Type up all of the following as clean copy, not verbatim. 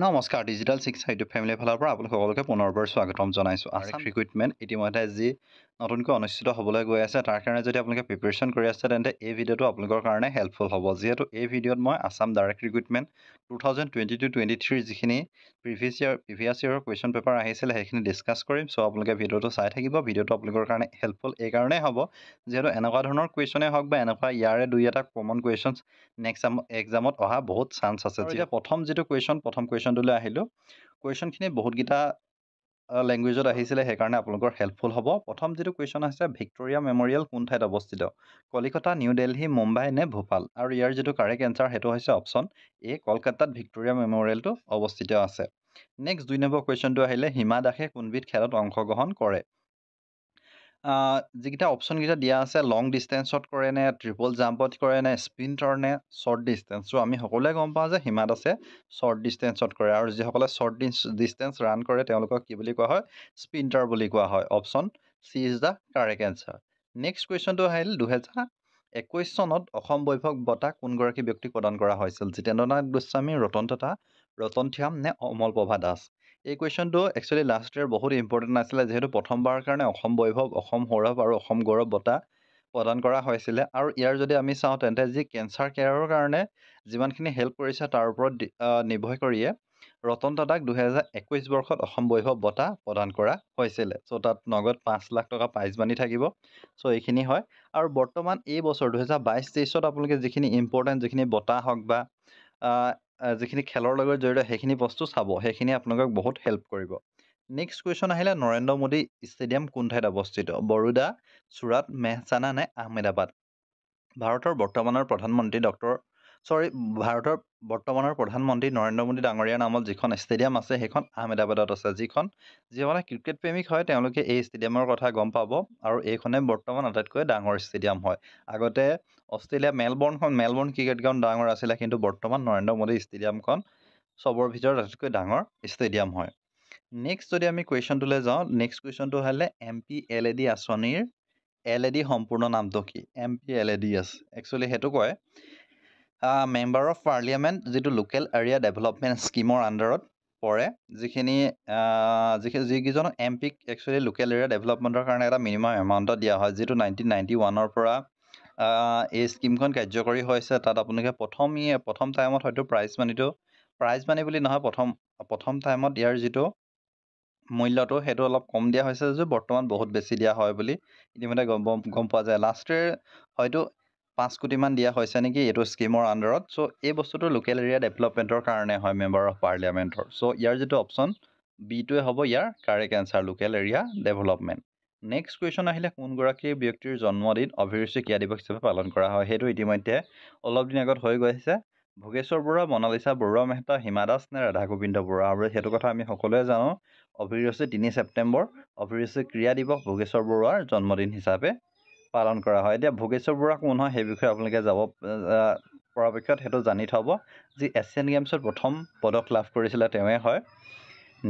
নমস্কাৰ ডিজিটেল শিক্ষা ইউটিউব ফেমিলিৰ ফালৰ পৰা আপোনালোক সকলোকে পুনৰবাৰ স্বাগতম জনাইছোঁ। আসাম ৰিক্ৰুইটমেণ্ট ইতিমধ্যে যি নতুনকৈ অনুষ্ঠিত হ'বলৈ গৈ আছে তাৰ কাৰণে যদি আপোনালোকে প্ৰিপেৰেশ্যন কৰি আছে তেন্তে এই ভিডিঅ'টো আপোনালোকৰ কাৰণে হেল্পফুল হ'ব। যিহেতু এই ভিডিঅ'ত মই আসাম ডাইৰেক্ট ৰিক্ৰুইটমেণ্ট 2022-23 যিখিনি প্ৰিভিয়াছ ইয়েৰৰ কুৱেশ্যন পেপাৰ আহিছিলে সেইখিনি ডিছকাছ কৰিম। চ' আপোনালোকে ভিডিঅ'টো চাই থাকিব। ভিডিঅ'টো আপোনালোকৰ কাৰণে হেল্পফুল এই কাৰণেই হ'ব যিহেতু এনেকুৱা ধৰণৰ কুৱেশ্যনেই হওক বা এনেকুৱা ইয়াৰে দুই এটা কমন কুৱেশ্যনছ নেক্সট এক্সামত অহা বহুত চান্স আছে। এতিয়া প্ৰথম কুৱেশ্যনটোলৈ আহিলোঁ। কুৱেশ্যনখিনি বহুতকেইটা লেংগুৱেজত আহিছিলে সেইকাৰণে আপোনালোকৰ হেল্পফুল হ'ব। প্ৰথম যিটো কুৱেশ্যন আছে ভিক্টৰিয়া মেমৰিয়েল কোন ঠাইত অৱস্থিত? কলিকতা, নিউ দিল্লী, মুম্বাই নে ভূপাল? আৰু ইয়াৰ যিটো কাৰেক্ট এনচাৰ সেইটো হৈছে অপশ্যন এ, কলকাতাত ভিক্টৰিয়া মেমৰিয়েলটো অৱস্থিত আছে। নেক্সট 2 নম্বৰ কুৱেশ্যনটো আহিলে হিমা দাসে কোনবিধ খেলত অংশগ্ৰহণ কৰে? যিকেইটা অপশ্যনকেইটা দিয়া আছে লং ডিষ্টেঞ্চত কৰে নে, ট্ৰিপল জাম্পত কৰে নে, স্প্ৰিণ্টৰ নে শ্বৰ্ট ডিষ্টেঞ্চ? চ' আমি সকলোৱে গম পাওঁ যে হিমা দাসে শ্বৰ্ট ডিষ্টেঞ্চত কৰে আৰু যিসকলে শ্বৰ্ট ডিষ্টেঞ্চ ৰান কৰে তেওঁলোকক কি বুলি কোৱা হয়? স্প্ৰিণ্টাৰ বুলি কোৱা হয়। Option C is the correct answer. Next কুৱেশ্যনটো আহিল 2021 চনত অসম বৈভৱ বঁটা কোনগৰাকী ব্যক্তিক প্ৰদান কৰা হৈছিল? জিতেন্দ্ৰনাথ গোস্বামী, ৰতন টাটা, ৰতন ধ্যাম নে অমল প্ৰভা দাস? এই কুৱেশ্যনটো একচুৱেলি লাষ্ট ইয়েৰ বহুত ইম্পৰ্টেণ্ট আছিলে যিহেতু প্ৰথমবাৰৰ কাৰণে অসম বৈভৱ, অসম সৌৰভ আৰু অসম গৌৰৱ বঁটা প্ৰদান কৰা হৈছিলে। আৰু ইয়াৰ যদি আমি চাওঁ তেন্তে যি কেঞ্চাৰ কেয়াৰৰ কাৰণে যিমানখিনি হেল্প কৰিছে তাৰ ওপৰত নিৰ্ভৰ কৰিয়ে ৰতন টাটাক 2021 বৰ্ষত অসম বৈভৱ বঁটা প্ৰদান কৰা হৈছিলে। চ' তাত নগদ 5 লাখ টকা প্ৰাইজ মানি থাকিব। চ' এইখিনি হয়। আৰু বৰ্তমান এই বছৰ 2022-23ত আপোনালোকে যিখিনি ইম্পৰ্টেণ্ট যিখিনি বঁটা হওক বা যিখিনি খেলৰ লগত জড়িত সেইখিনি বস্তু চাব, সেইখিনি আপোনালোকক বহুত হেল্প কৰিব। নেক্সট কুৱেশ্যন আহিলে নৰেন্দ্ৰ মোদী ষ্টেডিয়াম কোন ঠাইত অৱস্থিত? বৰোদা, চুৰাট, মেহচানা নে আহমেদাবাদ? ভাৰতৰ বৰ্তমানৰ প্ৰধানমন্ত্ৰী নৰেন্দ্ৰ মোদী ডাঙৰীয়াৰ নামত যিখন ষ্টেডিয়াম আছে সেইখন আহমেদাবাদত আছে। যিসকলে ক্ৰিকেট প্ৰেমিক হয় তেওঁলোকে এই ষ্টেডিয়ামৰ কথা গম পাব আৰু এইখনে বৰ্তমান আটাইতকৈ ডাঙৰ ষ্টেডিয়াম হয়। আগতে অষ্ট্ৰেলিয়া মেলবৰ্ণ ক্ৰিকেট গ্ৰাউণ্ড ডাঙৰ আছিলে, কিন্তু বৰ্তমান নৰেন্দ্ৰ মোদী ষ্টেডিয়ামখন চবৰ ভিতৰত আটাইতকৈ ডাঙৰ ষ্টেডিয়াম হয়। নেক্সট যদি আমি কুৱেশ্যনটোলৈ যাওঁ, নেক্সট কুৱেশ্যনটো হ'লে MPLAD আঁচনিৰ LED সম্পূৰ্ণ নামটো কি? MPLADS একচুৱেলি সেইটো কয় মেম্বাৰ অফ পাৰ্লিয়ামেণ্ট, যিটো লোকেল এৰিয়া ডেভেলপমেণ্ট স্কিমৰ আণ্ডাৰত পৰে। যিকেইজন MPক একচুৱেলি লোকেল এৰিয়া ডেভেলপমেণ্টৰ কাৰণে এটা মিনিমাম এমাউণ্টত দিয়া হয়, যিটো 1991ৰ পৰা এই স্কিমখন কাৰ্যকৰী হৈছে। তাত আপোনালোকে প্ৰথম টাইমত হয়তো প্ৰাইজ মানি বুলি নহয়, প্ৰথম টাইমত ইয়াৰ যিটো মূল্যটো সেইটো অলপ কম দিয়া হৈছে যদিও বৰ্তমান বহুত বেছি দিয়া হয় বুলি ইতিমধ্যে গম পোৱা যায়। লাষ্ট ইয়েৰ হয়তো 5 কোটিমান দিয়া হৈছে নেকি এইটো স্কিমৰ আণ্ডাৰত। চ' এই বস্তুটো লোকেল এৰিয়া ডেভেলপমেণ্টৰ কাৰণে হয় মেম্বাৰ অফ পাৰ্লিয়ামেণ্টৰ। চ' ইয়াৰ যিটো অপশ্যন বিটোৱে হ'ব ইয়াৰ correct answer, local area development. Next question আহিলে কোনগৰাকী ব্যক্তিৰ জন্মদিন অভিৰুচি ক্ৰীড়া দিৱস হিচাপে পালন কৰা হয়? সেইটো ইতিমধ্যে অলপ দিন আগত হৈ গৈছে। ভোগেশ্বৰ বৰুৱা, মনালিছা বৰুৱা মেহতা, হিমা দাস নে ৰাধা গোবিন্দ বৰুৱা? আৰু সেইটো কথা আমি সকলোৱে জানো, অভিৰুচি 3 ছেপ্টেম্বৰ অভিৰুচি ক্ৰীড়া দিৱস ভোগেশ্বৰ বৰুৱাৰ জন্মদিন হিচাপে পালন কৰা হয়। এতিয়া ভোগেশ্বৰ বৰুৱা কোন হয় সেই বিষয়ে আপোনালোকে পৰাপক্ষত সেইটো জানি থ'ব। যি এছিয়ান গেমছত প্ৰথম পদক লাভ কৰিছিলে তেওঁৱে হয়।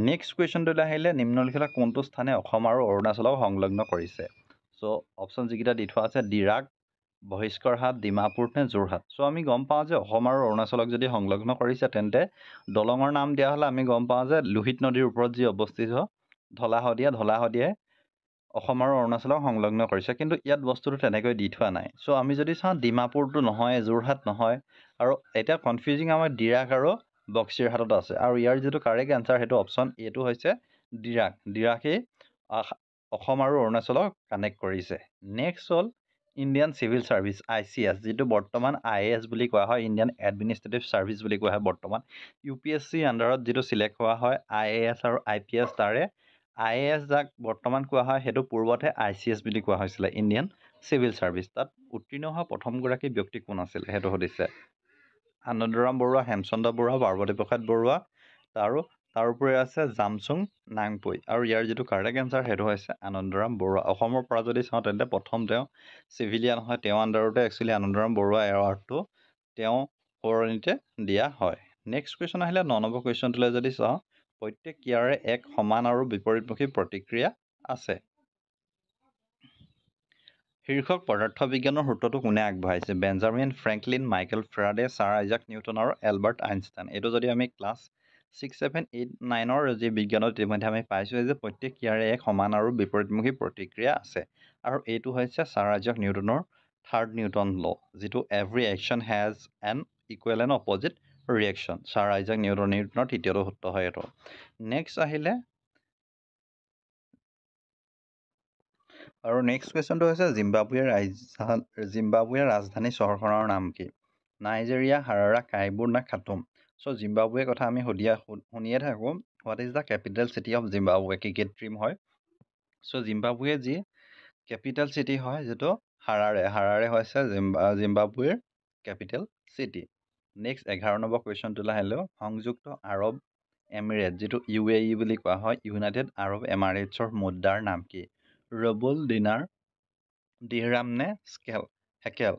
নেক্সট কুৱেশ্যনটোলৈ আহিলে নিম্নলিখিত কোনটো স্থানে অসম আৰু অৰুণাচলক সংলগ্ন কৰিছে? চ' অপশ্যন যিকেইটা দি থোৱা আছে ডিৰাগ, বহিষ্কৰহাট, ডিমাপুৰ নে যোৰহাট? চ' আমি গম পাওঁ যে অসম আৰু অৰুণাচলক যদি সংলগ্ন কৰিছে তেন্তে দলঙৰ নাম দিয়া হ'লে আমি গম পাওঁ যে লোহিত নদীৰ ওপৰত যি অৱস্থিত ধলা শদিয়াই অসম আৰু অৰুণাচলক সংলগ্ন কৰিছে, কিন্তু ইয়াত বস্তুটো তেনেকৈ দি থোৱা নাই। চ' আমি যদি চাওঁ ডিমাপুৰটো নহয়, যোৰহাট নহয়, আৰু এতিয়া কনফিউজিং আমাৰ ডিৰাগ আৰু বক্সিৰহাটত আছে। আৰু ইয়াৰ যিটো কাৰেক্ট এনচাৰ সেইটো অপশ্যন এটো হৈছে ডিৰাগেই অসম আৰু অৰুণাচলক কানেক্ট কৰিছে। নেক্সট হ'ল ইণ্ডিয়ান চিভিল ছাৰ্ভিচ ICS, যিটো বৰ্তমান IAS বুলি কোৱা হয়, ইণ্ডিয়ান এডমিনিষ্ট্ৰেটিভ ছাৰ্ভিচ বুলি কোৱা হয়। বৰ্তমান UPSC আণ্ডাৰত যিটো চিলেক্ট হোৱা হয় IAS আৰু IPS, তাৰে IAS যাক বৰ্তমান কোৱা হয় সেইটো পূৰ্বতে ICS বুলি কোৱা হৈছিলে, ইণ্ডিয়ান চিভিল ছাৰ্ভিচ। তাত উত্তীৰ্ণ হোৱা প্ৰথমগৰাকী ব্যক্তি কোন আছিলে সেইটো সুধিছে। আনন্দৰাম বৰুৱা, হেমচন্দ্ৰ বৰুৱা, পাৰ্বতী প্ৰসাদ বৰুৱা, তাৰোপৰি আছে জামচুং নাংপুই। আৰু ইয়াৰ যিটো কাৰেক্ট এনচাৰ সেইটো হৈছে আনন্দৰাম বৰুৱা। অসমৰ পৰা যদি চাওঁ তেন্তে প্ৰথম তেওঁ চিভিলিয়ান হয়, তেওঁৰ আণ্ডাৰতে একচুৱেলি আনন্দৰাম বৰুৱা এৱাৰ্ডটো তেওঁ সৌৰণীতে দিয়া হয়। নেক্সট কুৱেশ্যন আহিলে 9 নম্বৰ কুৱেশ্যনটোলৈ যদি চাওঁ, প্ৰত্যেক ক্ৰিয়াৰে এক সমান আৰু বিপৰীতমুখী প্ৰতিক্ৰিয়া আছে। শীৰ্ষক পদাৰ্থ বিজ্ঞানৰ সূত্ৰটো কোনে আগবঢ়াইছে? Benjamin Franklin, Michael Faraday, sir Isaac Newton আৰু এলবাৰ্ট আইনষ্টাইন। এইটো যদি আমি ক্লাছ 6, 7, 8, 9ৰ যি বিজ্ঞানত ইতিমধ্যে আমি পাইছোঁ যে প্ৰত্যেক ক্ৰিয়াৰে এক সমান আৰু বিপৰীতমুখী প্ৰতিক্ৰিয়া আছে আৰু এইটো হৈছে ছাৰ আইজাক নিউটনৰ থাৰ্ড নিউটন ল যিটো every action has N equal and opposite reaction sir Isaac নিউটনৰ তৃতীয়টো সূত্ৰ হয় এইটো নেক্সট আহিলে আৰু নেক্সট কুৱেশ্যনটো হৈছে জিম্বাবুৱেৰ ৰাজধানী চহৰখনৰ নাম কি নাইজেৰিয়া হাৰাৰা কাইবুৰ নে খাতুম চ' জিম্বাবুৱেৰ কথা আমি শুনিয়ে থাকোঁ what is the capital city of Zimbabwe cricket team হয় চ' জিম্বাবুৱে যি কেপিটেল চিটি হয় যিটো হাৰাৰে হৈছে জিম্বাবুৱেৰ কেপিটেল চিটি নেক্সট 11 নম্বৰ কুৱেশ্যনটোলৈ আহিলেও সংযুক্ত আৰৱ এমিৰেট যিটো UAE বুলি কোৱা হয় ইউনাইটেড আৰৱ এমিৰেটছৰ মুদ্ৰাৰ নাম কি ৰবুল দিনাৰ দিহৰাম নে হেকেল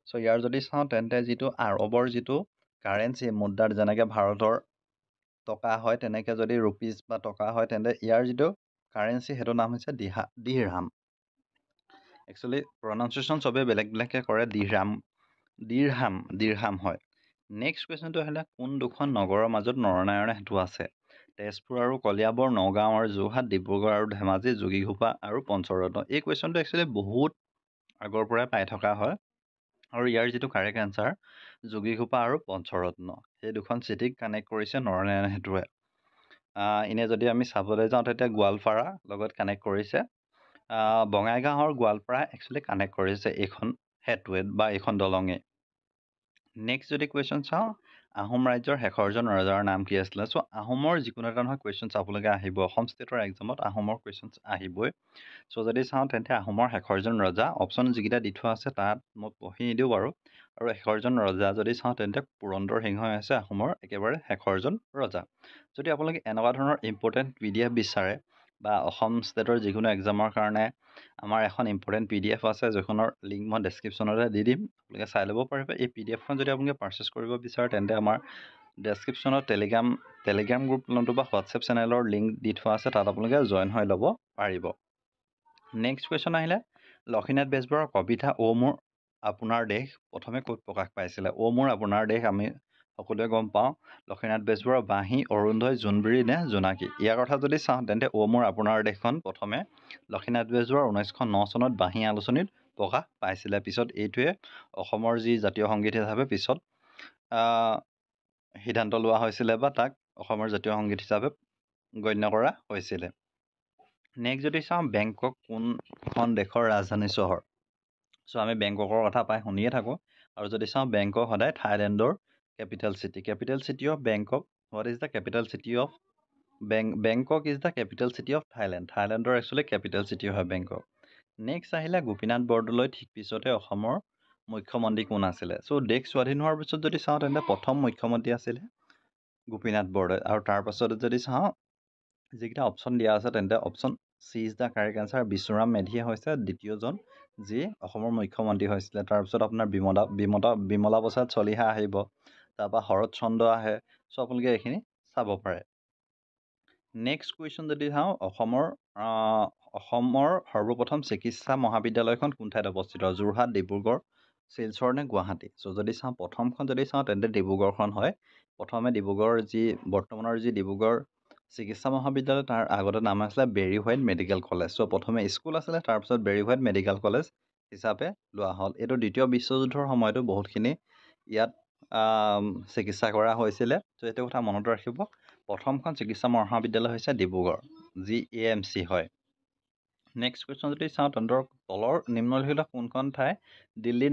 চ' ইয়াৰ যদি চাওঁ তেন্তে যিটো আৰৱৰ যিটো কাৰেঞ্চি মুদ্ৰাৰ যেনেকৈ ভাৰতৰ টকা হয় তেনেকৈ যদি ৰুপিজ বা টকা হয় তেন্তে ইয়াৰ যিটো কাৰেঞ্চি সেইটো নাম হৈছে দিহৰাম একচুৱেলি প্ৰনাউন্সিয়েশ্যন চবেই বেলেগ বেলেগকৈ কৰে দিৰহাম হয় নেক্সট কুৱেশ্যনটো আহিলে কোন দুখন নগৰৰ মাজত নৰনাৰায়ণ সেতু আছে তেজপুৰ আৰু কলিয়াবৰ নগাঁও আৰু যোৰহাট ডিব্ৰুগড় আৰু ধেমাজি যোগীঘোপা আৰু পঞ্চৰত্ন এই কুৱেশ্যনটো একচুৱেলি বহুত আগৰ পৰাই পাই থকা হয় আৰু ইয়াৰ যিটো কাৰেক্ট এনচাৰ যোগীঘোপা আৰু পঞ্চৰত্ন সেই দুখন চিটিক কানেক্ট কৰিছে নৰনাৰায়ণ সেতুৱে এনে যদি আমি চাবলৈ যাওঁ তেতিয়া গোৱালপাৰা লগত কানেক্ট কৰিছে বঙাইগাঁও আৰু গোৱালপাৰা একচুৱেলি কানেক্ট কৰিছে এইখন সেতুৱে বা এইখন দলঙে নেক্সট যদি কুৱেশ্যন চাওঁ আহোম ৰাজ্যৰ শেষৰজন ৰজাৰ নাম কি আছিলে চ' আহোমৰ যিকোনো এটা নহয় কুৱেশ্যন চাবলগীয়া আহিব অসম ষ্টেটৰ এক্সামত আহোমৰ কুৱেশ্যন আহিবই চ' যদি চাওঁ তেন্তে আহোমৰ শেষৰজন ৰজা অপশ্যন যিকেইটা দি থোৱা আছে তাত মই পঢ়ি নিদিওঁ বাৰু আৰু শেষৰজন ৰজা যদি চাওঁ তেন্তে পুৰন্দৰ সিংহই হৈছে আহোমৰ একেবাৰে শেষৰজন ৰজা যদি আপোনালোকে এনেকুৱা ধৰণৰ ইম্পৰ্টেণ্ট PDF বিচাৰে বা অসম ষ্টেটৰ যিকোনো এক্সামৰ কাৰণে আমাৰ এখন ইম্পৰ্টেণ্ট PDF আছে যিখনৰ লিংক মই ডেছক্ৰিপশ্যনতে দি দিম আপোনালোকে চাই ল'ব পাৰিব এই PDFখন যদি আপোনালোকে পাৰ্চেছ কৰিব বিচাৰে তেন্তে আমাৰ ডেছক্ৰিপশ্যনত টেলিগ্ৰাম গ্ৰুপ নতুবা হোৱাটছএপ চেনেলৰ লিংক দি থোৱা আছে তাত আপোনালোকে জইন হৈ ল'ব পাৰিব নেক্সট কুৱেশ্যন আহিলে লক্ষ্মীনাথ বেজবৰুৱাৰ কবিতা অ' মোৰ আপোনাৰ দেশ প্ৰথমে ক'ত প্ৰকাশ পাইছিলে অ' মোৰ আপোনাৰ দেশ আমি সকলোৱে গম পাওঁ লক্ষ্মীনাথ বেজবৰুৱাৰ বাঁহী অৰুণোদয় জোনবিৰি নে জোনাকী ইয়াৰ কথা যদি চাওঁ তেন্তে অ' মোৰ আপোনাৰ দেশখন প্ৰথমে লক্ষ্মীনাথ বেজবৰুৱাৰ 1909 চনত বাঁহী আলোচনীত প্ৰকাশ পাইছিলে পিছত এইটোৱে অসমৰ যি জাতীয় সংগীত হিচাপে পিছত সিদ্ধান্ত লোৱা হৈছিলে বা তাক অসমৰ জাতীয় সংগীত হিচাপে গণ্য কৰা হৈছিলে নেক্সট যদি চাওঁ বেংকক কোনখন দেশৰ ৰাজধানী চহৰ চ' আমি বেংককৰ কথা পাই শুনিয়ে থাকোঁ আৰু যদি চাওঁ বেংকক সদায় থাইলেণ্ডৰ capital city of Bangkok what is the capital city of Bangkok is the capital city of থাইলেণ্ডৰ একচুৱেলি কেপিটেল চিটি হয় বেংকক নেক্সট আহিলে গোপীনাথ বৰদলৈ ঠিক পিছতে অসমৰ মুখ্যমন্ত্ৰী কোন আছিলে চ' দেশ স্বাধীন হোৱাৰ পিছত যদি চাওঁ তেন্তে প্ৰথম মুখ্যমন্ত্ৰী আছিলে গোপীনাথ বৰদলৈ আৰু তাৰ পাছত যদি চাওঁ যিকেইটা অপশ্যন দিয়া আছে তেন্তে option C is the correct answer Bishwaram মেধিয়ে হৈছে দ্বিতীয়জন যি অসমৰ মুখ্যমন্ত্ৰী হৈছিলে তাৰপিছত আপোনাৰ বিমলা প্ৰসাদ চলিহা আহিব তাৰপৰা শৰৎ চন্দ্ৰ আহে চ' আপোনালোকে এইখিনি চাব পাৰে নেক্সট কুৱেশ্যন যদি চাওঁ অসমৰ সৰ্বপ্ৰথম চিকিৎসা মহাবিদ্যালয়খন কোন ঠাইত অৱস্থিত যোৰহাট ডিব্ৰুগড় শিলচৰ নে গুৱাহাটী চ' যদি চাওঁ প্ৰথমখন যদি চাওঁ তেন্তে ডিব্ৰুগড়খন হয় প্ৰথমে ডিব্ৰুগড়ৰ যি বৰ্তমানৰ যি ডিব্ৰুগড় চিকিৎসা মহাবিদ্যালয় তাৰ আগতে নাম আছিলে বেৰী হোৱাইট মেডিকেল কলেজ চ' প্ৰথমে স্কুল আছিলে তাৰপিছত বেৰী হোৱাইট মেডিকেল কলেজ হিচাপে লোৱা হ'ল এইটো দ্বিতীয় বিশ্বযুদ্ধৰ সময়তো বহুতখিনি ইয়াত চিকিৎসা কৰা হৈছিলে চ' এইটো কথা মনত ৰাখিব প্ৰথমখন চিকিৎসা মহাবিদ্যালয় হৈছে ডিব্ৰুগড় যি AMC হয় নেক্সট কুৱেশ্যন যদি চাওঁ তলৰ নিম্নলিখিত কোনখন ঠাই দিল্লীৰ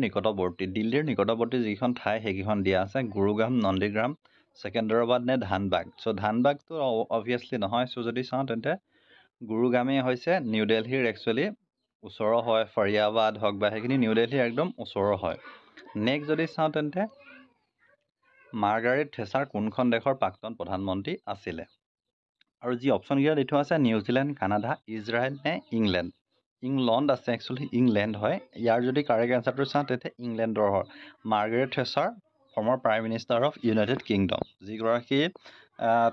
নিকটৱৰ্তী যিখন ঠাই সেইকেইখন দিয়া আছে গুৰুগ্ৰাম নন্দীগ্ৰাম ছেকেন্দ্ৰাবাদ নে ধানবাগ চ' ধানবাগটো অবভিয়াছলি নহয় চ' যদি চাওঁ তেন্তে গুৰুগ্ৰামেই হৈছে নিউ দিল্লীৰ একচুৱেলি ওচৰৰ হয় ফৰিয়াবাদ হওক বা সেইখিনি নিউ দিল্লীৰ একদম ওচৰৰ হয় নেক্সট যদি চাওঁ তেন্তে মাৰ্গাৰেট থেচাৰ কোনখন দেশৰ প্ৰাক্তন প্ৰধানমন্ত্ৰী আছিলে আৰু যি অপশ্যনকেইটা দি থোৱা আছে নিউজিলেণ্ড কানাডা ইজৰাইল নে ইংলণ্ড আছে একচুৱেলি ইংলেণ্ড হয় ইয়াৰ যদি কাৰেক্ট এনচাৰটো চাওঁ তেন্তে ইংলেণ্ডৰ হয় Margaret Thatcher former prime minister of United kingdom যিগৰাকী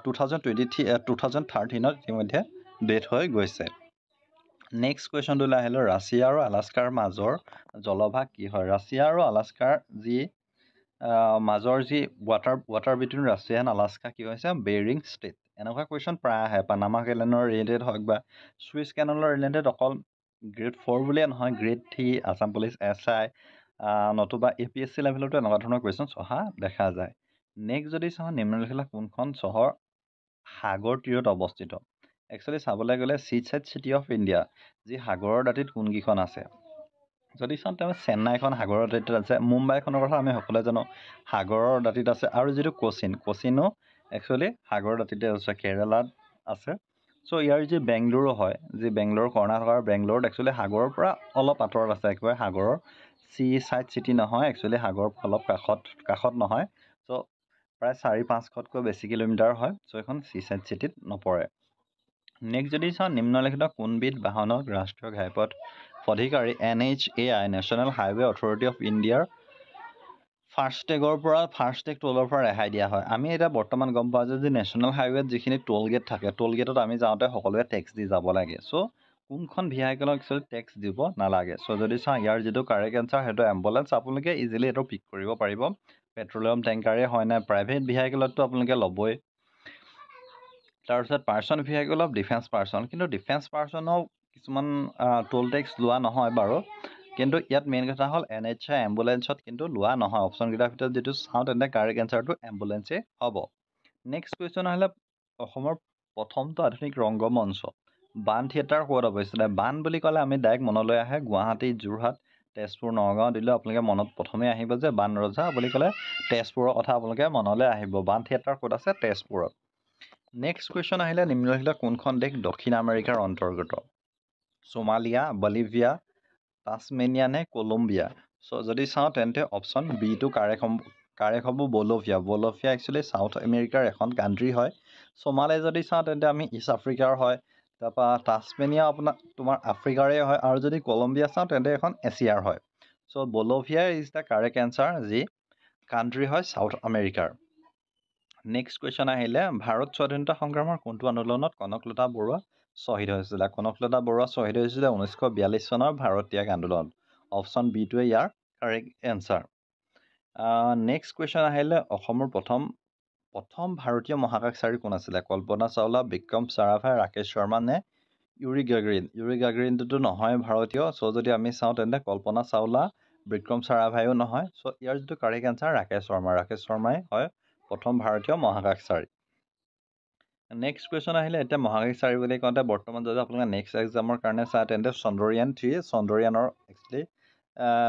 2013ত ইতিমধ্যে ডেথ হৈ গৈছে নেক্সট কুৱেশ্যনটোলৈ আহিলোঁ ৰাছিয়া আৰু আলাস্কাৰ মাজৰ জলভাগ কি হয় ৰাছিয়া আৰু আলাস্কাৰ যি মাজৰ যি water between Russia and Alaska কি হৈছে বেৰিং ষ্ট্ৰেইট এনেকুৱা কুৱেশ্যন প্ৰায় আহে পানামা কেনেলৰ ৰিলেটেড হওক বা চুইচ কেনেলৰ ৰিলেটেড অকল গ্ৰেড 4 বুলিয়ে নহয় গ্ৰেড 3 আছাম পুলিচ SI নতুবা APSC লেভেলতো এনেকুৱা ধৰণৰ কুৱেশ্যন অহা দেখা যায় নেক্সট যদি চাওঁ নিম্নলিখিত কোনখন চহৰ সাগৰ তীৰত অৱস্থিত একচুৱেলি চাবলৈ গ'লে চিট চিটি অফ ইণ্ডিয়া যি সাগৰৰ দাঁতিত কোনকেইখন আছে যদি চাওঁ তেওঁ চেন্নাইখন সাগৰৰ দাঁতিত আছে মুম্বাইখনৰ কথা আমি সকলোৱে জানো সাগৰৰ দাঁতিত আছে আৰু যিটো কোচিনো একচুৱেলি সাগৰৰ দাঁতিতে আছে কেৰেলাত আছে চ' ইয়াৰ যি বেংগলুৰু হয় যি বেংগলুৰু কৰ্ণাটকৰ বেংগলুৰুত একচুৱেলি সাগৰৰ পৰা অলপ আঁতৰত আছে একেবাৰে সাগৰৰ চি চাইড চিটি নহয় একচুৱেলি সাগৰৰ অলপ কাষত নহয় চ' প্ৰায় 4-500তকৈ বেছি কিলোমিটাৰ হয় চ' এখন চি চাইড চিটিত নপৰে নেক্সট যদি চাওঁ নিম্নলিখিত কোনবিধ বাহনক ৰাষ্ট্ৰীয় ঘাইপথ অধিকাৰী NHAI national highway authority of ইণ্ডিয়াৰ ফাৰ্ষ্টেগ টোলৰ পৰা ৰেহাই দিয়া হয় আমি এতিয়া বৰ্তমান গম পাওঁ যে নেশ্যনেল হাইৱেত যিখিনি টোল গেট থাকে টোল গেটত আমি যাওঁতে সকলোৱে টেক্স দি যাব লাগে চ' কোনখন ভেহিকেলক একচুৱেলি টেক্স দিব নালাগে চ' যদি চাওঁ ইয়াৰ যিটো কাৰেক্ট এনচাৰ সেইটো এম্বুলেঞ্চ আপোনালোকে ইজিলি এইটো পিক কৰিব পাৰিব পেট্ৰলিয়াম টেংকাৰে হয় নে প্ৰাইভেট ভেহিকেলততো আপোনালোকে ল'বই তাৰপিছত person vehicle of defence person কিন্তু ডিফেন্স পাৰ্চনক কিছুমান টোল টেক্স লোৱা নহয় বাৰু কিন্তু ইয়াত মেইন কথা হ'ল NHAI এম্বুলেঞ্চত কিন্তু লোৱা নহয় অপশ্যনকেইটাৰ ভিতৰত যিটো চাওঁ তেন্তে কাৰেক্ট এনচাৰটো এম্বুলেঞ্চেই হ'ব নেক্সট কুৱেশ্যন আহিলে অসমৰ প্ৰথমটো আধুনিক ৰংগমঞ্চ বান থিয়েটাৰ ক'ত অৱস্থিত বান বুলি ক'লে আমি ডাইৰেক্ট মনলৈ আহে গুৱাহাটী যোৰহাট তেজপুৰ নগাঁও দিলে আপোনালোকে মনত প্ৰথমে আহিব যে বান ৰজা বুলি ক'লে তেজপুৰৰ কথা আপোনালোকে মনলৈ আহিব বান থিয়েটাৰ ক'ত আছে তেজপুৰত নেক্সট কুৱেশ্যন আহিলে নিম্নলিখিত কোনখন দেশ দক্ষিণ আমেৰিকাৰ অন্তৰ্গত সোমালিয়া বলিভিয়া টাছমেনিয়া নে কলম্বিয়া চ' যদি চাওঁ তেন্তে অপশ্যন বিটো কাৰেক্ট হ'ব বলভিয়া একচুৱেলি চাউথ আমেৰিকাৰ এখন কাণ্ট্ৰি হয় সোমালিয়া যদি চাওঁ তেন্তে আমি ইষ্ট আফ্ৰিকাৰ হয় তাৰপৰা টাছমেনিয়া তোমাৰ আফ্ৰিকাৰে হয় আৰু যদি কলম্বিয়া চাওঁ তেন্তে এখন এছিয়াৰ হয় so' Bolivia is the correct answer যি কাণ্ট্ৰি হয় চাউথ আমেৰিকাৰ নেক্সট কুৱেশ্যন আহিলে ভাৰত স্বাধীনতা সংগ্ৰামৰ কোনটো আন্দোলনত কনকলতা বৰুৱা শ্বহীদ হৈছিলে কনকলতা বৰুৱা শ্বহীদ হৈছিলে 1942 চনৰ ভাৰত ত্যাগ আন্দোলন অপশ্যন বিটোৱে ইয়াৰ কাৰেক্ট এনচাৰ নেক্সট কুৱেশ্যন আহিলে অসমৰ প্ৰথম ভাৰতীয় মহাকাশচাৰী কোন আছিলে কল্পনা চাওলা বিক্ৰম চাৰাভাই ৰাকেশ শৰ্মা নে ইউৰি গাগৰিনটোতো নহয় ভাৰতীয় চ' যদি আমি চাওঁ তেন্তে কল্পনা চাওলা বিক্ৰম চাৰাভাইও নহয় চ' ইয়াৰ যিটো কাৰেক্ট এনচাৰ ৰাকেশ শৰ্মাই হয় প্ৰথম ভাৰতীয় মহাকাশচাৰী নেক্সট কুৱেশ্যন আহিলে এতিয়া মহাকাশচাৰী বুলি কওঁতে বৰ্তমান যদি আপোনালোকে নেক্সট এক্সামৰ কাৰণে চায় তেন্তে চন্দ্ৰয়ানৰ একচুৱেলি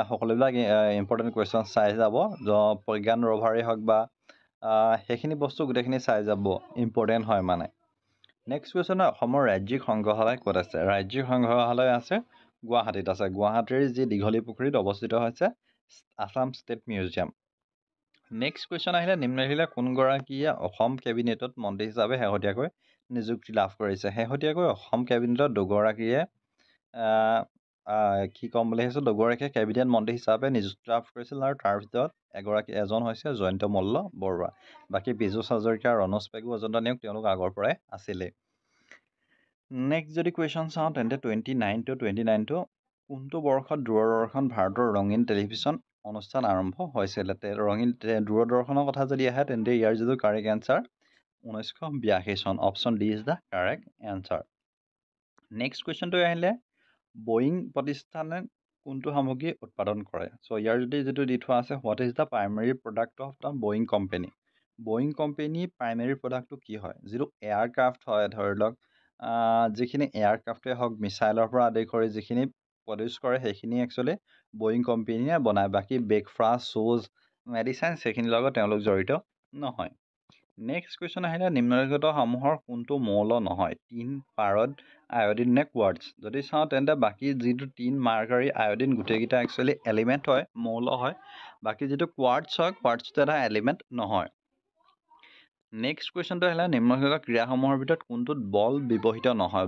সকলোবিলাক ইম্পৰ্টেণ্ট কুৱেশ্যন চাই যাব প্ৰজ্ঞান ৰভাৰেই হওক বা সেইখিনি বস্তু গোটেইখিনি চাই যাব ইম্পৰ্টেণ্ট হয় মানে নেক্সট কুৱেশ্যন অসমৰ ৰাজ্যিক সংগ্ৰহালয় ক'ত আছে ৰাজ্যিক সংগ্ৰহালয় আছে গুৱাহাটীত আছে গুৱাহাটীৰ যি দীঘলী পুখুৰীত অৱস্থিত হৈছে Assam state museum next question আহিলে নিম্নলিখিত কোনগৰাকীয়ে অসম কেবিনেটত মন্ত্ৰী হিচাপে শেহতীয়াকৈ নিযুক্তি লাভ কৰিছে শেহতীয়াকৈ অসম কেবিনেটত দুগৰাকীয়ে কি ক'ম বুলি ভাবিছোঁ দুগৰাকীয়ে কেবিনেট মন্ত্ৰী হিচাপে নিযুক্তি লাভ কৰিছিল আৰু তাৰ ভিতৰত এজন হৈছে জয়ন্ত মল্ল বৰুৱা বাকী পীযুষ হাজৰিকা ৰণোজ পেগু অজন্তা নেওগ তেওঁলোক আগৰ পৰাই আছিলে নেক্সট যদি কুৱেশ্যন চাওঁ তেন্তে 29 কোনটো বৰ্ষত দূৰদৰ্শন ভাৰতৰ ৰঙীন টেলিভিছন অনুষ্ঠান আৰম্ভ হৈছিল ৰঙীন দূৰদৰ্শনৰ কথা যদি আহে তেন্তে ইয়াৰ যিটো কাৰেক্ট এনচাৰ 1982 চন option D is the correct answer next কুৱেশ্যনটো আহিলে বয়িং প্ৰতিষ্ঠানে কোনটো সামগ্ৰী উৎপাদন কৰে চ' ইয়াৰ যিটো দি থোৱা আছে what is the primary product of the Boeing company primary প্ৰডাক্টটো কি হয় যিটো এয়াৰক্ৰাফ্ট হয় ধৰি লওক যিখিনি এয়াৰক্ৰাফ্টে হওক মিছাইলৰ পৰা আদি কৰি যিখিনি প্ৰডিউচ কৰে সেইখিনি একচুৱেলি বয়িং কোম্পেনীয়ে বনায় বাকী ব্ৰেকফাষ্ট শ্বুজ মেডিচাইন সেইখিনিৰ লগত তেওঁলোক জড়িত নহয় নেক্সট কুৱেশ্যন আহিলে নিম্নলিখিতসমূহৰ কোনটো মৌল নহয় টিন পাৰদ আয়ডিন নে কোৱাৰ্টছ যদি চাওঁ তেন্তে বাকী যিটো টিন মাৰ্কাৰী আয়ডিন গোটেইকেইটা একচুৱেলি এলিমেণ্ট হয় মৌল হয় বাকী যিটো কোৱাৰ্টছ হয় কোৱাৰ্টছটো এটা এলিমেণ্ট নহয় নেক্সট কুৱেশ্যনটো আহিলে নিম্নলিখিত ক্ৰীড়াসমূহৰ ভিতৰত কোনটোত বল ব্যৱহৃত নহয়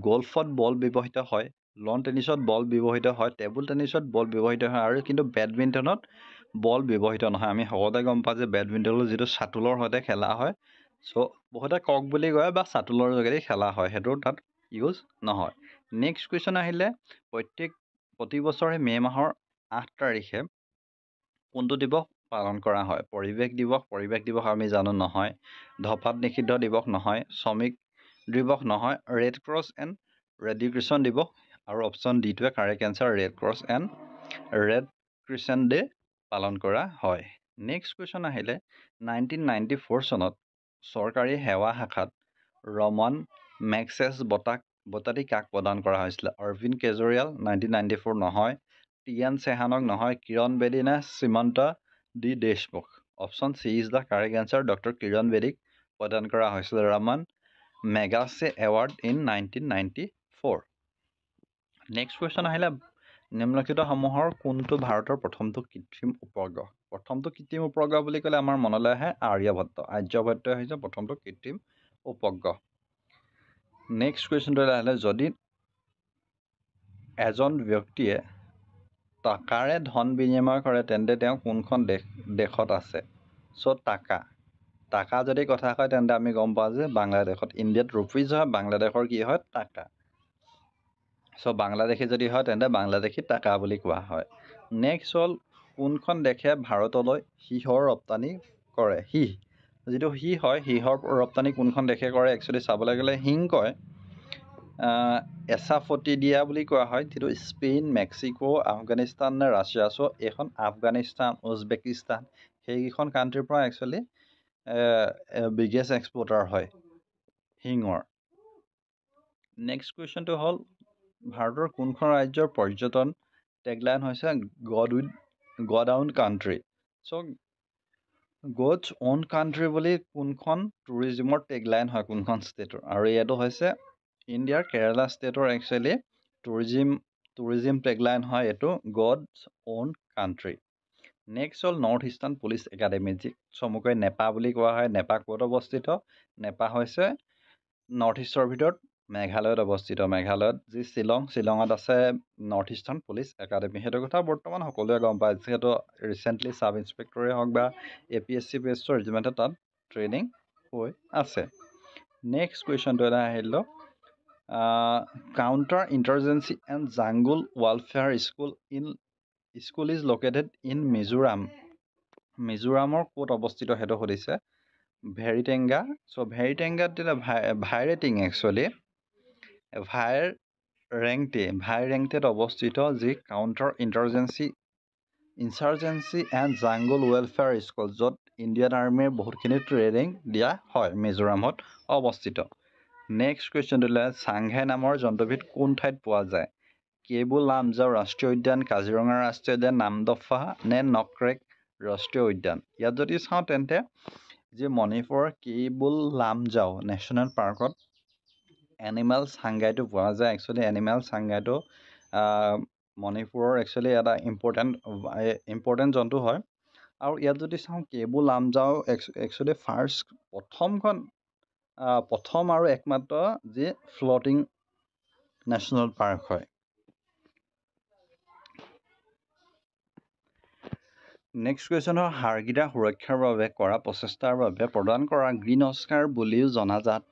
গল্ফত বল ব্যৱহৃত হয় লন টেনিছত বল ব্যৱহৃত হয় টেবুল টেনিছত বল ব্যৱহৃত হয় আৰু কিন্তু বেডমিণ্টনত বল ব্যৱহৃত নহয় আমি সকলোতে গম পাওঁ যে বেডমিণ্টনত যিটো চাটুলৰ সৈতে খেলা হয় চ' বহুতে কক বুলি কয় বা চাটুলৰ যোগেদি খেলা হয় সেইটো তাত ইউজ নহয় নেক্সট কুৱেশ্যন আহিলে প্ৰতি বছৰে মে' মাহৰ 8 তাৰিখে কোনটো দিৱস পালন কৰা হয়? পৰিৱেশ দিৱস আমি জানো নহয়, ধঁপাত নিষিদ্ধ দিৱস নহয়, শ্ৰমিক দিৱস নহয়, ৰেড ক্ৰছ এণ্ড ৰেডিকেশ্যন দিৱস, আৰু অপশ্যন ডিটোৱে correct answer, Red Cross and Red Crescent Day পালন কৰা হয়। নেক্সট কুৱেশ্যন আহিলে 1994 চনত চৰকাৰী সেৱা শাখাত ৰমন মেগছেছ বঁটাটি কাক প্ৰদান কৰা হৈছিলে? অৰবিন্দ কেজৰিৱাল 1994 নহয়, টি.এন. চেহানক নহয়, কিৰণ বেদী নে Srimanta D Deshmukh? Option C is the correct answer, doctor Kiran বেদীক প্ৰদান কৰা হৈছিল Ramon Magsaysay award in 1994। Next question আহিলে নিম্নলিখিতসমূহৰ কোনটো ভাৰতৰ প্ৰথমটো কৃত্ৰিম উপগ্ৰহ? প্ৰথমটো কৃত্ৰিম উপগ্ৰহ বুলি ক'লে আমাৰ মনলৈ আহে আৰ্যভট্টই হৈছে প্ৰথমটো কৃত্ৰিম উপগ্ৰহ। নেক্সট কুৱেশ্যনটো আহিলে যদি এজন ব্যক্তিয়ে টকাৰে ধন বিনিময় কৰে তেন্তে তেওঁ কোনখন দেশত আছে? চ' টাকা যদি কথা কয় তেন্তে আমি গম পাওঁ যে বাংলাদেশত। ইণ্ডিয়াত ৰুপিজ হয়, বাংলাদেশৰ কি হয়? টাকা। চ' বাংলাদেশী যদি হয় তেন্তে বাংলাদেশী টাকা বুলি কোৱা হয়। নেক্সট হ'ল কোনখন দেশে ভাৰতলৈ সীহৰ ৰপ্তানি কৰে? যিটো হয়, সীহৰ ৰপ্তানি কোনখন দেশে কৰে? একচুৱেলি চাবলৈ গ'লে হিং কয় এছাফটিডিয়া বুলি কোৱা হয়, যিটো স্পেইন, মেক্সিকো, আফগানিস্তান নে ৰাছিয়া? চ' এইখন আফগানিস্তান, উজবেকিস্তান সেইকেইখন কাণ্ট্ৰিৰ পৰা একচুৱেলি বিগেষ্ট এক্সপৰ্টাৰ হয় হিঙৰ। নেক্সট কুৱেশ্যনটো হ'ল ভাৰতৰ কোনখন ৰাজ্যৰ পৰ্যটন টেগলাইন হৈছে গড অউন কাণ্ট্ৰি? চ' গডছ অউন কাণ্ট্ৰি বুলি কোনখন টুৰিজিমৰ টেগলাইন হয় কোনখন ষ্টেটৰ? আৰু এইটো হৈছে ইণ্ডিয়াৰ কেৰালা ষ্টেটৰ একচুৱেলি টুৰিজিম টেগলাইন হয় এইটো গডছ অউন কাণ্ট্ৰি। নেক্সট হ'ল নৰ্থ ইষ্টাৰ্ণ পুলিচ একাডেমি, যি চমুকৈ নেপা বুলি কোৱা হয়। নেপা ক'ত অৱস্থিত? নেপা হৈছে নৰ্থ ইষ্টৰ ভিতৰত মেঘালয়ত অৱস্থিত। মেঘালয়ত যি শ্বিলঙত আছে নৰ্থ ইষ্টাৰ্ণ পুলিচ একাডেমি। সেইটো কথা বৰ্তমান সকলোৱে গম পায়, যিহেতু ৰিচেণ্টলি ছাব ইনস্পেক্টৰে হওক বা APSC বেষ্টৰ ৰেজিমেণ্টে তাত ট্ৰেইনিং হৈ আছে। নেক্সট কুৱেশ্যনটো এটা আহিল counter insurgency and jungle welfare school is located in মিজোৰামৰ ক'ত অৱস্থিত সেইটো সুধিছে? ভেৰিটেংগা। চ' ভেৰিটেংগাত ভাইৰেংটেত অৱস্থিত যি counter ইনচাৰ্জেঞ্চি and jungle welfare school, য'ত ইণ্ডিয়ান আৰ্মিৰ বহুতখিনি ট্ৰেইনিং দিয়া হয়, মিজোৰামত অৱস্থিত। নেক্সট কুৱেশ্যনটো চাংঘাই নামৰ জন্তুবিধ কোন ঠাইত পোৱা যায়? কেইবুল লামজাও ৰাষ্ট্ৰীয় উদ্যান, কাজিৰঙা ৰাষ্ট্ৰীয় উদ্যান, নামদফা নে নকৰেক ৰাষ্ট্ৰীয় উদ্যান? ইয়াত যদি চাওঁ তেন্তে যি মণিপুৰৰ কেইবুল লামজাও নেশ্যনেল পাৰ্কত এনিমেল চাংঘাইটো পোৱা যায়। একচুৱেলি এনিমেল চাংঘাইটো মণিপুৰৰ একচুৱেলি এটা ইম্পৰ্টেণ্ট জন্তু হয়। আৰু ইয়াত যদি চাওঁ কেইবুল লামজাও একচুৱেলি প্ৰথম আৰু একমাত্ৰ যি ফ্লটিং নেশ্যনেল পাৰ্ক হয়। নেক্সট কুৱেশ্যন হ'ল হাড়গিলা সুৰক্ষাৰ বাবে কৰা প্ৰচেষ্টাৰ বাবে প্ৰদান কৰা গ্ৰীণ অস্কাৰ বুলিও জনাজাত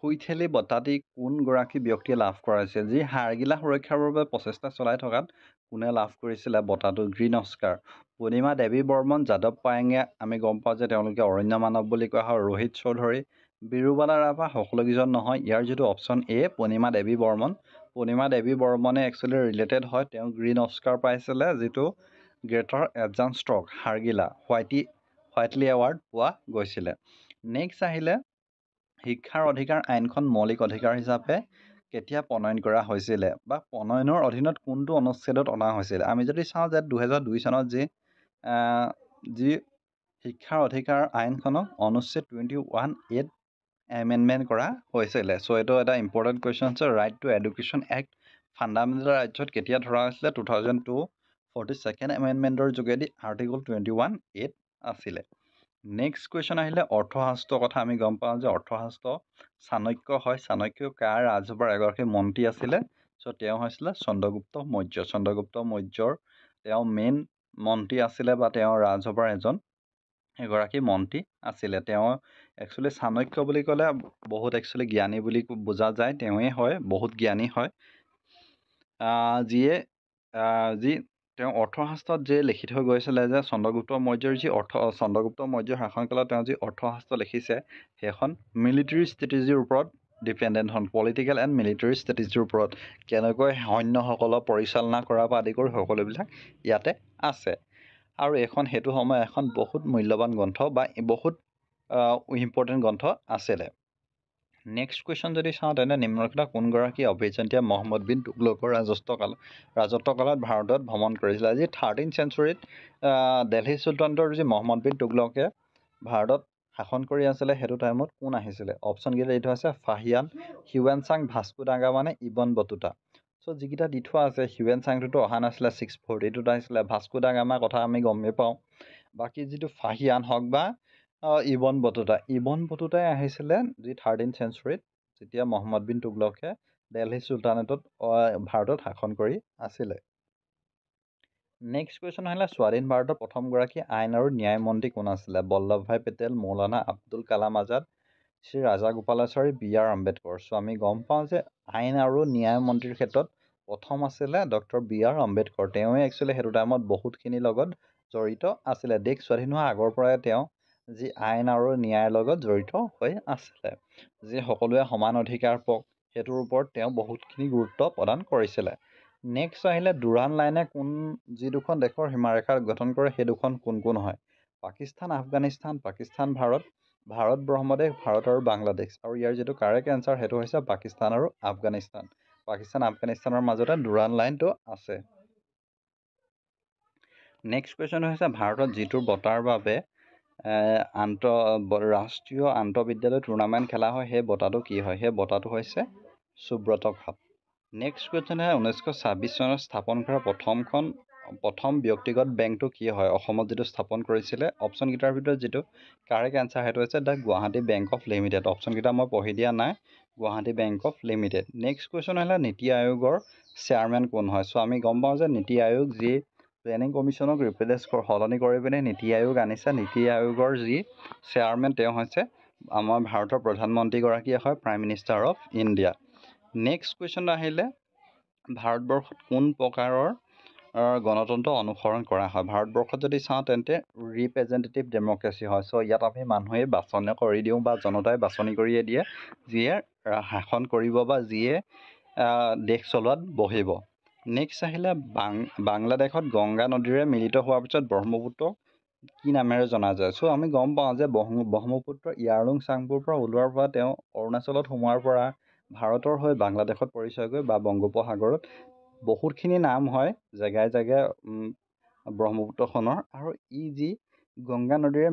শুইঠেলি বঁটাটি কোনগৰাকী ব্যক্তিয়ে লাভ কৰাইছিল? যি হাড়গিলা সুৰক্ষাৰ বাবে প্ৰচেষ্টা চলাই থকাত কোনে লাভ কৰিছিলে বঁটাটো গ্ৰীণ অস্কাৰ? পূৰ্ণিমা দেৱী বৰ্মন, যাদৱ পায়েঙে আমি গম পাওঁ যে তেওঁলোকে অৰণ্য মানৱ বুলি কোৱা হয়, ৰোহিত চৌধুৰী, বিৰুবালা ৰাভা, সকলোকেইজন নহয়। ইয়াৰ যিটো অপশ্যন এ পূৰ্ণিমা দেৱী বৰ্মনে একচুৱেলি ৰিলেটেড হয়, তেওঁ গ্ৰীণ অস্কাৰ পাইছিলে যিটো গ্ৰেটাৰ এডজাঞ্চ ষ্ট্ৰক হাড়গিলা হোৱাইটলি এৱাৰ্ড পোৱা গৈছিলে। নেক্সট আহিলে শিক্ষাৰ অধিকাৰ আইনখন মৌলিক অধিকাৰ হিচাপে কেতিয়া প্ৰণয়ন কৰা হৈছিলে বা প্ৰণয়নৰ অধীনত কোনটো অনুচ্ছেদত অনা হৈছিলে? আমি যদি চাওঁ যে 2002 চনত যি শিক্ষাৰ অধিকাৰ আইনখনক অনুচ্ছেদ 21A এমেণ্ডমেণ্ট কৰা হৈছিলে। চ' এইটো এটা ইম্পৰ্টেণ্ট কুৱেশ্যন আছে। Right to education act fundamental ৰাইটছত কেতিয়া ধৰা হৈছিলে? 2002 42nd এমেণ্ডমেণ্টৰ যোগেদি আৰ্টিকল 21A আছিলে। নেক্সট কুৱেশ্যন আহিলে অৰ্থশাস্ত্ৰৰ কথা। আমি গম পাওঁ যে অৰ্থশাস্ত্ৰ চাণক্য হয়। চাণক্য কাৰ ৰাজসভাৰ এগৰাকী মন্ত্ৰী আছিলে? চ' তেওঁ হৈছিলে চন্দ্ৰগুপ্ত মৌৰ্যৰ তেওঁ মেইন মন্ত্ৰী আছিলে বা তেওঁ ৰাজসভাৰ এগৰাকী মন্ত্ৰী আছিলে। তেওঁ একচুৱেলি চাণক্য বুলি ক'লে বহুত একচুৱেলি জ্ঞানী বুলি বুজা যায়, তেওঁৱেই হয়, বহুত জ্ঞানী হয়, যি তেওঁ অৰ্থশাস্ত্ৰত যে লিখি থৈ গৈছিলে যে চন্দ্ৰগুপ্ত মৌৰ্যৰ যি চন্দ্ৰগুপ্ত মৌৰ্যৰ শাসনকালত তেওঁ যি অৰ্থশাস্ত্ৰ লিখিছে সেইখন মিলিটাৰী ষ্ট্ৰেটেজিৰ ওপৰত ডিপেণ্ডেণ্ট হন পলিটিকেল এণ্ড মিলিটাৰী ষ্ট্ৰেটেজিৰ ওপৰত কেনেকৈ সৈন্যসকলক পৰিচালনা কৰাৰ পৰা আদি কৰি সকলোবিলাক ইয়াতে আছে আৰু এইখন সেইটো সময় এখন বহুত মূল্যৱান গ্ৰন্থ বা বহুত ইম্পৰ্টেণ্ট গ্ৰন্থ আছিলে নেক্সট কুৱেশ্যন যদি চাওঁ তেনে নিম্নলিখিত কোনগৰাকী অভিযান্ত্ৰীয়ে মহম্মদ বিন তুগলকৰ ৰাজত্বকালত ভাৰতত ভ্ৰমণ কৰিছিলে আজি 13th চেঞ্চুৰীত দিল্লী চুলতানতৰ যি মহম্মদ বিন তুগলকে ভাৰতত শাসন কৰি আছিলে সেইটো টাইমত কোন আহিছিলে অপশ্যনকেইটা দি থোৱা আছে Fahien Hiuen Tsang Vasco da Gama নে ইবন বটুতা চ' যিকেইটা দি থোৱা আছে হিউৱেন চাংটোতো অহা নাছিলে 642ত আহিছিলে ভাস্কো দা গামাৰ কথা আমি গমেই পাওঁ বাকী যিটো ফাহিয়ান হওক বা ইবন বটুতাই আহিছিলে যি 13th চেঞ্চুৰীত যেতিয়া মহম্মদ বিন তুগলকে দিল্লী চুলতানেটত ভাৰতত শাসন কৰি আছিলে নেক্সট কুৱেশ্যন আহিলে স্বাধীন ভাৰতৰ প্ৰথমগৰাকী আইন আৰু ন্যায় মন্ত্ৰী কোন আছিলে বল্লভভাই পেটেল মৌলানা আব্দুল কালাম আজাদ শ্ৰী ৰাজাগোপালাচাৰী বি আৰ আম্বেদকৰ চ' আমি গম পাওঁ যে আইন আৰু ন্যায় মন্ত্ৰীৰ ক্ষেত্ৰত প্ৰথম আছিলে ডক্টৰ বি আৰ আম্বেদকৰ তেওঁৱে একচুৱেলি সেইটো টাইমত বহুতখিনিৰ লগত জড়িত আছিলে দেশ স্বাধীন হোৱাৰ আগৰ পৰাই তেওঁ যি আইন আৰু ন্যায়ৰ লগত জড়িত হৈ আছিলে যি সকলোৱে সমান অধিকাৰ পাওক সেইটোৰ ওপৰত তেওঁ বহুতখিনি গুৰুত্ব প্ৰদান কৰিছিলে নেক্সট আহিলে দুৰাণ লাইনে কোন যি দুখন দেশৰ সীমাৰেখা গঠন কৰে সেই দুখন কোন হয় পাকিস্তান আফগানিস্তান পাকিস্তান ভাৰত ব্ৰহ্মদেশ ভাৰত আৰু বাংলাদেশ আৰু ইয়াৰ যিটো কাৰেক্ট এনচাৰ সেইটো হৈছে পাকিস্তান আৰু আফগানিস্তানৰ মাজতে দুৰাণ লাইনটো আছে নেক্সট কুৱেশ্যন হৈছে ভাৰতত যিটো বঁটাৰ বাবে ৰাষ্ট্ৰীয় আন্তঃবিদ্যালয় টুৰ্ণামেণ্ট খেলা হয় সেই বঁটাটো কি হয় সেই বঁটাটো হৈছে সুব্ৰত কাপ নেক্সট কুৱেশ্যন হয় 1926 চনত স্থাপন কৰা প্ৰথম ব্যক্তিগত বেংকটো কি হয় অসমত যিটো স্থাপন কৰিছিলে অপশ্যনকেইটাৰ ভিতৰত যিটো কাৰেক্ট এনচাৰ সেইটো হৈছে the Guwahati bank of limited অপশ্যনকেইটা মই পঢ়ি দিয়া নাই Guwahati bank of limited next question আহিলে নীতি আয়োগৰ চেয়াৰমেন কোন হয় চ' আমি গম পাওঁ যে নীতি আয়োগ যি প্লেনিং কমিশ্যনক ৰিপ্লেচ সলনি কৰি পিনে নীতি আয়োগ আনিছে নীতি আয়োগৰ যি চেয়াৰমেন তেওঁ হৈছে আমাৰ ভাৰতৰ প্ৰধানমন্ত্ৰীগৰাকীয়ে হয় prime minister of India next question আহিলে ভাৰতবৰ্ষত কোন প্ৰকাৰৰ গণতন্ত্ৰ অনুসৰণ কৰা হয় ভাৰতবৰ্ষত যদি চাওঁ তেন্তে ৰিপ্ৰেজেণ্টেটিভ ডেম'ক্ৰেচি হয় চ' ইয়াত আমি মানুহে বাছনি কৰি দিওঁ বা জনতাই বাছনি কৰিয়ে দিয়ে যিয়ে শাসন কৰিব বা যিয়ে দেশ চলোৱাত বহিব নেক্সট আহিলে বাংলাদেশত গংগা নদীৰে মিলিত হোৱাৰ পিছত ব্ৰহ্মপুত্ৰ কি নামেৰে জনা যায় চ' আমি গম পাওঁ যে ব্ৰহ্মপুত্ৰ ইয়াৰলুং চাংপুৰ পৰা ওলোৱাৰ পৰা তেওঁ অৰুণাচলত সোমোৱাৰ পৰা ভাৰতৰ হৈ বাংলাদেশত পৰিচয় গৈ বা বংগোপসাগৰত বহুতখিনি নাম হয় জেগাই ব্ৰহ্মপুত্ৰখনৰ আৰু ই যি গংগা নদীৰে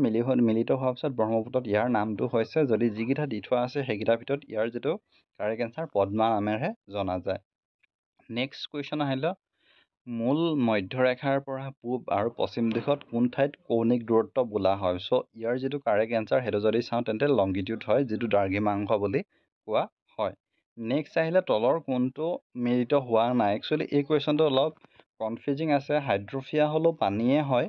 মিলিত হোৱাৰ পিছত ব্ৰহ্মপুত্ৰত ইয়াৰ নামটো হৈছে যদি যিকেইটা দি থোৱা আছে সেইকেইটাৰ ভিতৰত ইয়াৰ যিটো কাৰেক্ট এনচাৰ পদ্মা নামেৰে জনা যায় নেক্সট কুৱেশ্যন আহিলে মূল মধ্যৰেখাৰ পৰা পূব আৰু পশ্চিম দিশত কোন ঠাইত কৌণিক দূৰত্ব বোলা হয় চ' ইয়াৰ যিটো কাৰেক্ট এনচাৰ সেইটো যদি চাওঁ তেন্তে লংগিটিউড হয় যিটো দ্ৰাঘিমাংশ বুলি কোৱা হয় নেক্সট আহিলে তলৰ কোনটো মিলিত হোৱা নাই একচুৱেলি এই কুৱেশ্যনটো অলপ কনফিউজিং আছে হাইড্ৰফিয়া হ'লেও পানীয়ে হয়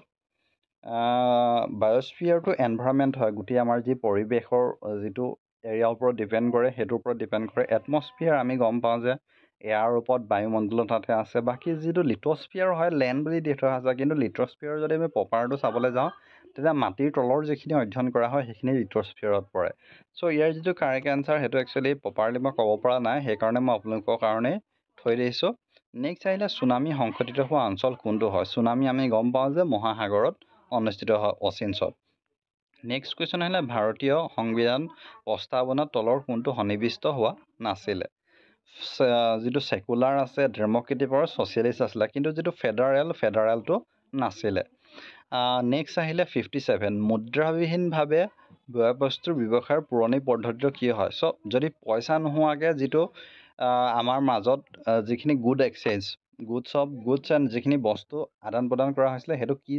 বায়'স্ফিয়াৰটো এনভাইৰনমেণ্ট হয় গোটেই আমাৰ যি পৰিৱেশৰ যিটো এৰিয়াৰ ওপৰত ডিপেণ্ড কৰে সেইটোৰ ওপৰত ডিপেণ্ড কৰে এটমস্ফিয়াৰ আমি গম পাওঁ যে এয়াৰ ওপৰত বায়ুমণ্ডলত তাতে আছে বাকী যিটো লিটস্ফিয়াৰ হয় লেণ্ড বুলি দি থোৱা আছে কিন্তু লিটস্ফিয়াৰ যদি আমি প্ৰপাৰটো চাবলৈ যাওঁ তেতিয়া মাটিৰ তলৰ যিখিনি অধ্যয়ন কৰা হয় সেইখিনি লিটস্ফিয়াৰত পৰে চ' ইয়াৰ যিটো কাৰেক্ট এনচাৰ সেইটো একচুৱেলি প্ৰপাৰলি মই ক'ব পৰা নাই সেইকাৰণে মই আপোনালোকৰ কাৰণে থৈ দিছোঁ নেক্সট আহিলে চুনামি সংঘটিত হোৱা অঞ্চল কোনটো হয় চুনামি আমি গম পাওঁ যে মহাসাগৰত অনুষ্ঠিত হয় অচিনছত নেক্সট কুৱেশ্যন আহিলে ভাৰতীয় সংবিধান প্ৰস্তাৱনাত তলৰ কোনটো সন্নিৱিষ্ট হোৱা নাছিলে যিটো ছেকুলাৰ আছে ডেম'ক্ৰেটিক আৰু ছ'চিয়েলিষ্ট আছিলে কিন্তু যিটো ফেডাৰেলটো নাছিলে নেক্সট আহিলে 57 মুদ্ৰাবিহীনভাৱে বয়বস্তুৰ ব্যৱসায়ৰ পুৰণি পদ্ধতিটো কি হয় চ' যদি পইচা নোহোৱাকৈ যিটো আমাৰ মাজত যিখিনি গুডছ এণ্ড যিখিনি বস্তু আদান প্ৰদান কৰা হৈছিলে সেইটো কি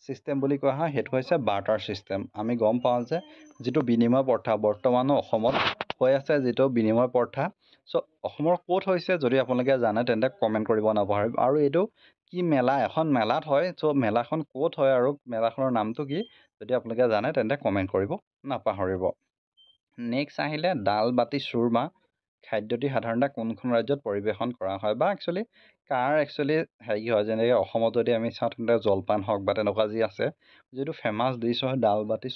ছিষ্টেম বুলি কোৱা হয় সেইটো হৈছে বাৰ্টাৰ ছিষ্টেম আমি গম পাওঁ যে যিটো বিনিময় প্ৰথা বৰ্তমানো অসমত হৈ আছে যিটো বিনিময় প্ৰথা চ' অসমৰ ক'ত হৈছে যদি আপোনালোকে জানে তেন্তে কমেণ্ট কৰিব নাপাহৰিব আৰু এইটো কি মেলা এখন মেলাত হয় চ' মেলাখন ক'ত হয় আৰু মেলাখনৰ নামটো কি যদি আপোনালোকে জানে তেন্তে কমেণ্ট কৰিব নাপাহৰিব নেক্সট আহিলে দাল বাতি চুৰমা খাদ্যটি সাধাৰণতে কোনখন ৰাজ্যত পৰিৱেশন কৰা হয় বা একচুৱেলি কাৰ একচুৱেলি হেৰি হয় যেনেকৈ অসমত যদি আমি চাওঁ তেন্তে জলপান হওক বা তেনেকুৱা যি আছে যিটো ফেমাছ ডিছ হয় দাল বাতি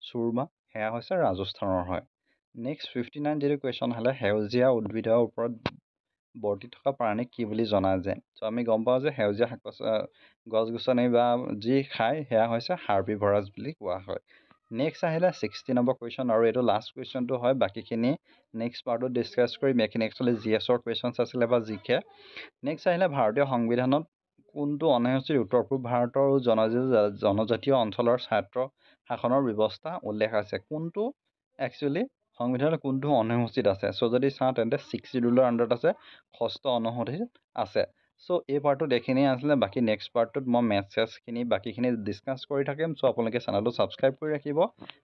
চুৰমা সেয়া হৈছে ৰাজস্থানৰ হয়। নেক্সট 59 যিটো কুৱেশ্যন হ'লে সেউজীয়া উদ্ভিদৰ ওপৰত বৰ্তি থকা প্ৰাণীক কি বুলি জনা যায়। চ' আমি গম পাওঁ যে সেউজীয়া গছ গছনি বা যি খায় সেয়া হৈছে হাৰ্বিভৰাছ বুলি কোৱা হয়। নেক্সট আহিলে 60 নম্বৰ কুৱেশ্যন আৰু এইটো লাষ্ট কুৱেশ্যনটো হয়। বাকীখিনি নেক্সট পাৰ্টত ডিছকাছ কৰিম। এইখিনি একচুৱেলি GS-ৰ কুৱেশ্যনছ আছিলে বা জিকে। নেক্সট আহিলে ভাৰতীয় সংবিধানত কোনটো অনুসূচীত উত্তৰ পূব ভাৰতৰ জনজাতীয় অঞ্চলৰ ছাত্ৰ শাসনৰ ব্যৱস্থা উল্লেখ আছে। কোনটো একচুৱেলি সংবিধানত কোনটো অনুসূচীত আছে। চ' যদি চাওঁ তেন্তে 6 ছিডিউলৰ আণ্ডাৰত আছে, 6ষ্ঠ অনুসূচীত আছে। চ' এই পাৰ্টটোত এইখিনিয়ে আছিলে। বাকী নেক্সট পাৰ্টটোত মই মেথছখিনি বাকীখিনি ডিছকাছ কৰি থাকিম। চ' আপোনালোকে চেনেলটো ছাবস্ক্ৰাইব কৰি ৰাখিব।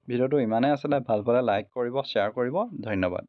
ভিডিঅ'টো ইমানেই আছিলে, ভাল পালে লাইক কৰিব, শ্বেয়াৰ কৰিব। ধন্যবাদ।